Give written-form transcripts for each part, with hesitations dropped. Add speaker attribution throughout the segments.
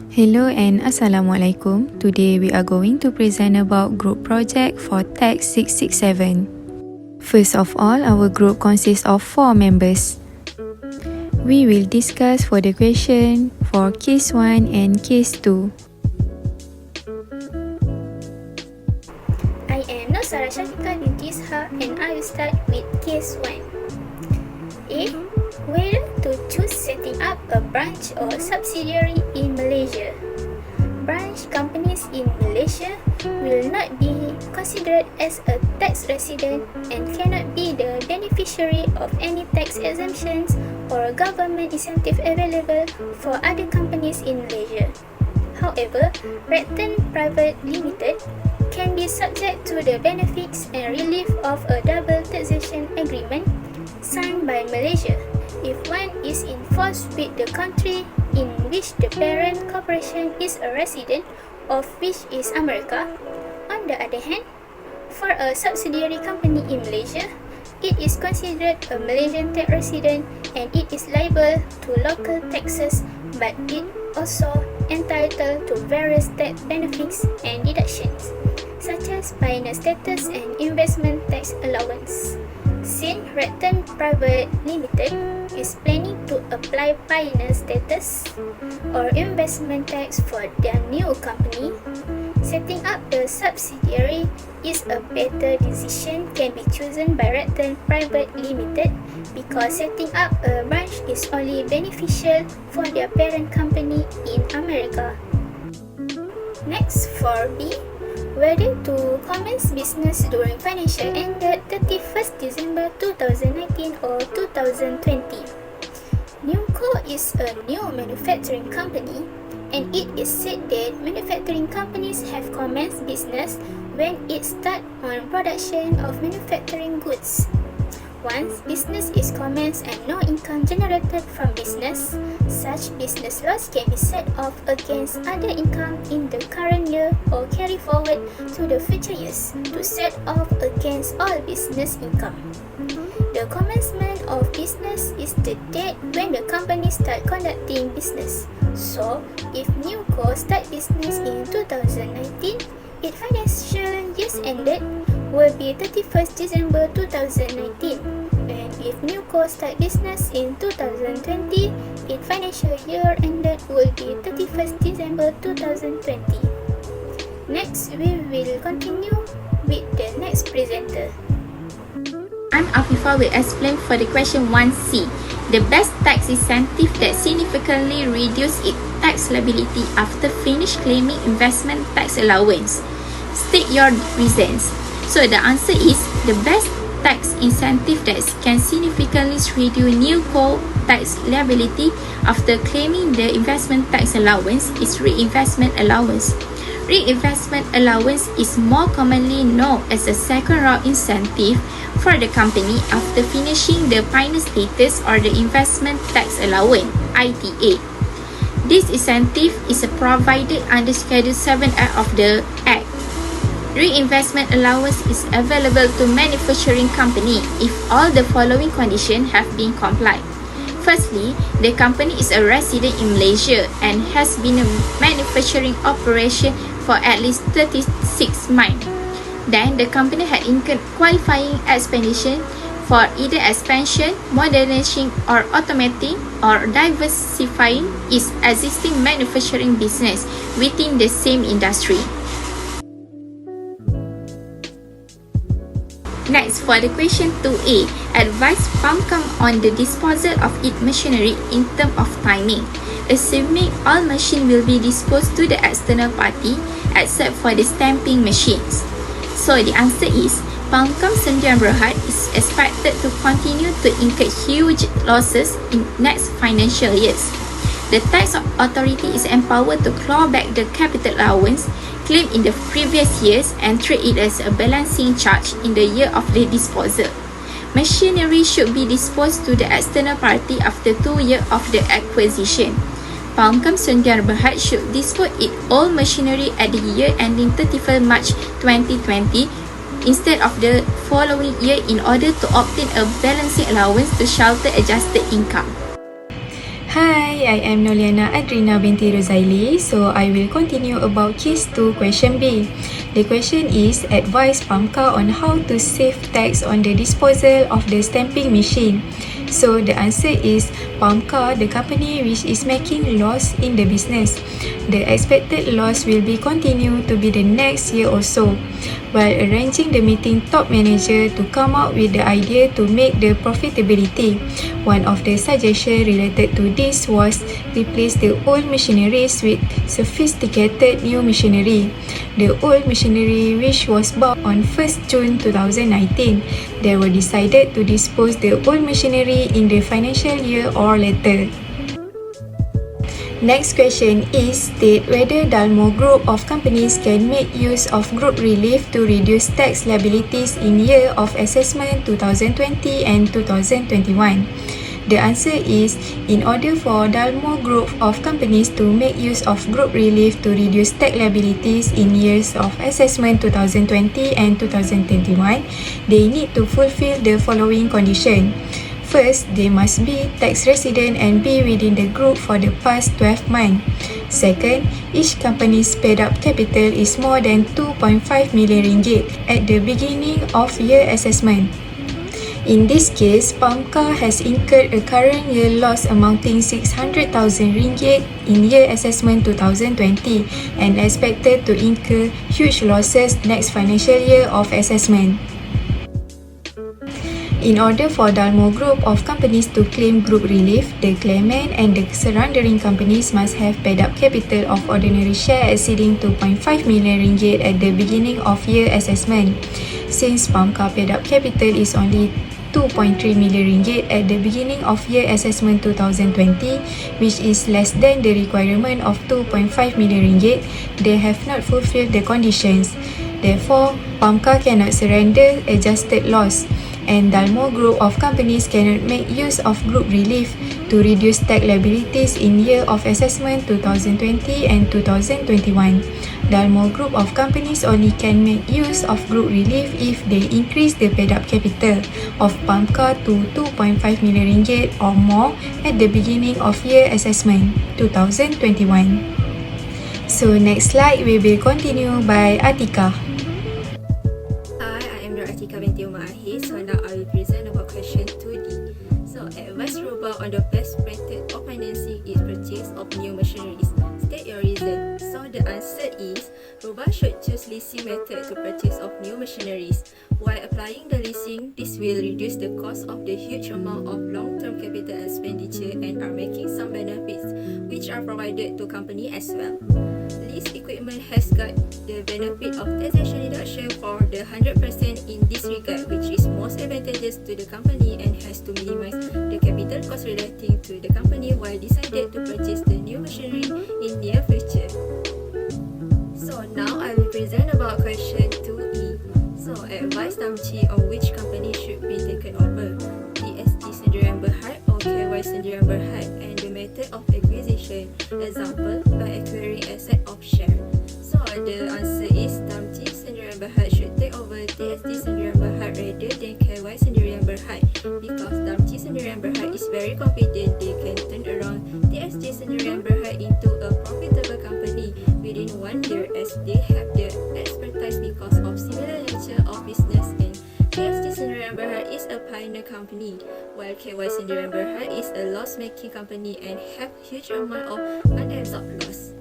Speaker 1: Hello and Assalamualaikum. Today we are going to present about group project for TAX667. First of all, our group consists of 4 members. We will discuss for the question for case 1 and case 2.
Speaker 2: I am NURSARAH SYAFIQAH binti ISHAK and I will start with case 1. A. Whether to choose setting up a branch or subsidiary in Malaysia. Branch companies in Malaysia will not be considered as a tax resident and cannot be the beneficiary of any tax exemptions or government incentive available for other companies in Malaysia. However, Redton Private Limited can be subject to the benefits and relief of a double taxation agreement signed by Malaysia if one is in force with the country in which the parent corporation is a resident, of which is America. On the other hand, for a subsidiary company in Malaysia, it is considered a Malaysian tax resident and it is liable to local taxes, but it also entitled to various tax benefits and deductions, such as pioneer status and investment tax allowance. Since Redton Private Limited is planning to apply pioneer status or investment tax for their new company, setting up a subsidiary is a better decision can be chosen by Redton Private Limited because setting up a branch is only beneficial for their parent company in America. Next, for B. Whether to commence business during financial ended 31st December 2019 or 2020. NUCO is a new manufacturing company and it is said that manufacturing companies have commenced business when it starts on production of manufacturing goods. Once business is commenced and no income generated from business, such business loss can be set off against other income in the current year or carry forward to the future years to set off against all business income. The commencement of business is the date when the company start conducting business. So, if NUCO start business in 2019, its financial years ended will be 31st December 2019, and if NUCO start business in 2020, its financial year ended will be 31st December 2020. Next, we will continue with the next presenter.
Speaker 3: I'm AFIFAH will explain for the question 1C. The best tax incentive that significantly reduce its tax liability after finish claiming investment tax allowance. State your reasons. So the answer is the best tax incentive that can significantly reduce NUCO tax liability after claiming the investment tax allowance is reinvestment allowance. Reinvestment allowance is more commonly known as a second round incentive for the company after finishing the pioneer status or the investment tax allowance (ITA). This incentive is provided under Schedule 7A of the Act. Reinvestment allowance is available to manufacturing company if all the following conditions have been complied. Firstly, the company is a resident in Malaysia and has been a manufacturing operation for at least 36 months. Then, the company had incurred qualifying expenditure for either expansion, modernizing or automating or diversifying its existing manufacturing business within the same industry. Next, for the question 2A, advise PAMCOM on the disposal of its machinery in terms of timing, assuming all machines will be disposed to the external party except for the stamping machines. So the answer is, PAMCOM Sdn Bhd is expected to continue to incur huge losses in next financial years. The tax authority is empowered to claw back the capital allowance claimed in the previous years and treat it as a balancing charge in the year of the disposal. Machinery should be disposed to the external party after 2 years of the acquisition. PAMCOM Sdn Bhd should dispose its old machinery at the year ending 31st March 2020 instead of the following year in order to obtain a balancing allowance to shelter adjusted income.
Speaker 1: Hi, Hi, I am Lyana Adrina binti ROZAILEY. So I will continue about case 2, question B. The question is, advise PAMKA on how to save tax on the disposal of the stamping machine. So the answer is PAMKA, the company which is making loss in the business. The expected loss will be continue to be the next year also. While arranging the meeting top manager to come up with the idea to make the profitability. One of the suggestions related to this was replace the old machineries with sophisticated new machinery. The old machinery which was bought on 1st June 2019, they were decided to dispose the old machinery in the financial year or later. Next question is, state whether Dalmore Group of companies can make use of group relief to reduce tax liabilities in year of assessment 2020 and 2021. The answer is, in order for Dalmore Group of companies to make use of group relief to reduce tax liabilities in years of assessment 2020 and 2021, they need to fulfill the following condition. First, they must be tax resident and be within the group for the past 12 months. Second, each company's paid-up capital is more than 2.5 million ringgit at the beginning of year assessment. In this case, PAMKA has incurred a current year loss amounting 600,000 ringgit in year assessment 2020 and expected to incur huge losses next financial year of assessment. In order for Dalmore Group of companies to claim group relief, the claimant and the surrendering companies must have paid-up capital of ordinary share exceeding 2.5 million ringgit at the beginning of year assessment. Since PAMKA paid-up capital is only 2.3 million ringgit at the beginning of year assessment 2020, which is less than the requirement of 2.5 million ringgit, they have not fulfilled the conditions. Therefore, PAMKA cannot surrender adjusted loss, and Dalmore Group of companies cannot make use of group relief to reduce tax liabilities in year of assessment 2020 and 2021. Dalmore Group of companies only can make use of group relief if they increase the paid-up capital of PAMKA to 2.5 million ringgit or more at the beginning of year assessment 2021. So next slide we will continue by ATIQAH.
Speaker 4: Hi, I am ATIQAH binti AHIR. So now I will present about question 2D. So advise ROBA on the best method of financing its purchase of new machineries. State your reason. So the answer is, ROBA should choose leasing method to purchase of new machineries. While applying the leasing, this will reduce the cost of the huge amount of long-term capital expenditure and are making some benefits which are provided to company as well. Leased equipment has got the benefit of taxation deduction for the 100% in this regard, which is most advantageous to the company and has to minimize the capital cost relating to the company while decided to purchase the new machinery in near future. So now I will present about question 2E. So advise Tamchi on which company should be taken over, TST Sdn Bhd or KY Sdn Bhd, and the method of acquisition, example by acquiring asset of share. So the answer is Tamchi Sdn Bhd should take over TST Sdn Bhd rather than KY Sdn Bhd, because Tamchi Sdn Bhd is very confident they can turn around TST Sdn Bhd into a profitable company within 1 year, as they have the expertise because of similar nature of business, and TST Sdn Bhd is a pioneer company, while KY Sdn Bhd is a loss-making company and have huge amount of unabsorbed loss.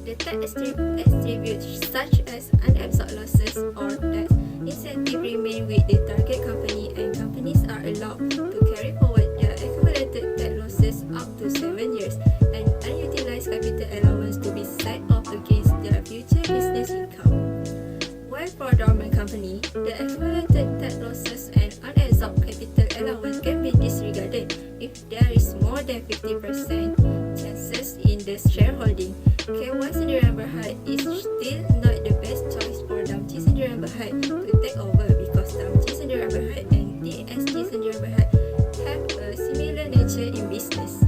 Speaker 4: The tax attributes such as unabsorbed losses or tax incentive remain with the target company, and companies are allowed to carry forward their accumulated tax losses up to 7 years, and unutilized capital allowance to be set off against their future business income. While for dormant company, the accumulated tax losses and unabsorbed capital allowance can be disregarded if there is more than 50% chances in the shareholding. KY Sdn Bhd is still not the best choice for Tamchi Sdn Bhd to take over, because Tamchi Sdn Bhd and TST Sdn Bhd have a similar nature in business.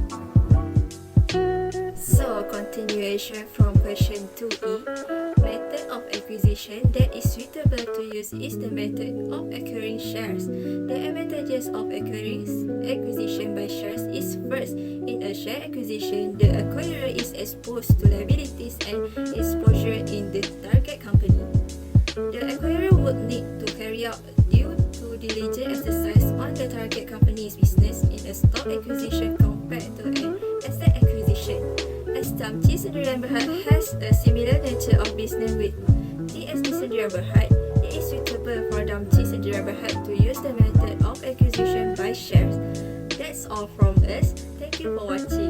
Speaker 4: So continuation from question 2E, method of acquisition that is suitable to use is the method of acquiring shares. The advantages of acquisition by shares is first, in a share acquisition, the acquirer is exposed to liabilities and exposure in the target company. The acquirer would need to carry out due diligence exercise on the target company's business in a stock acquisition compared to an asset acquisition. As Damci Sdn Bhd has a similar nature of business with TSB Sdn Bhd, it is suitable for Damci Sdn Bhd to use the method of acquisition by shares. That's all from us. Thank you for watching.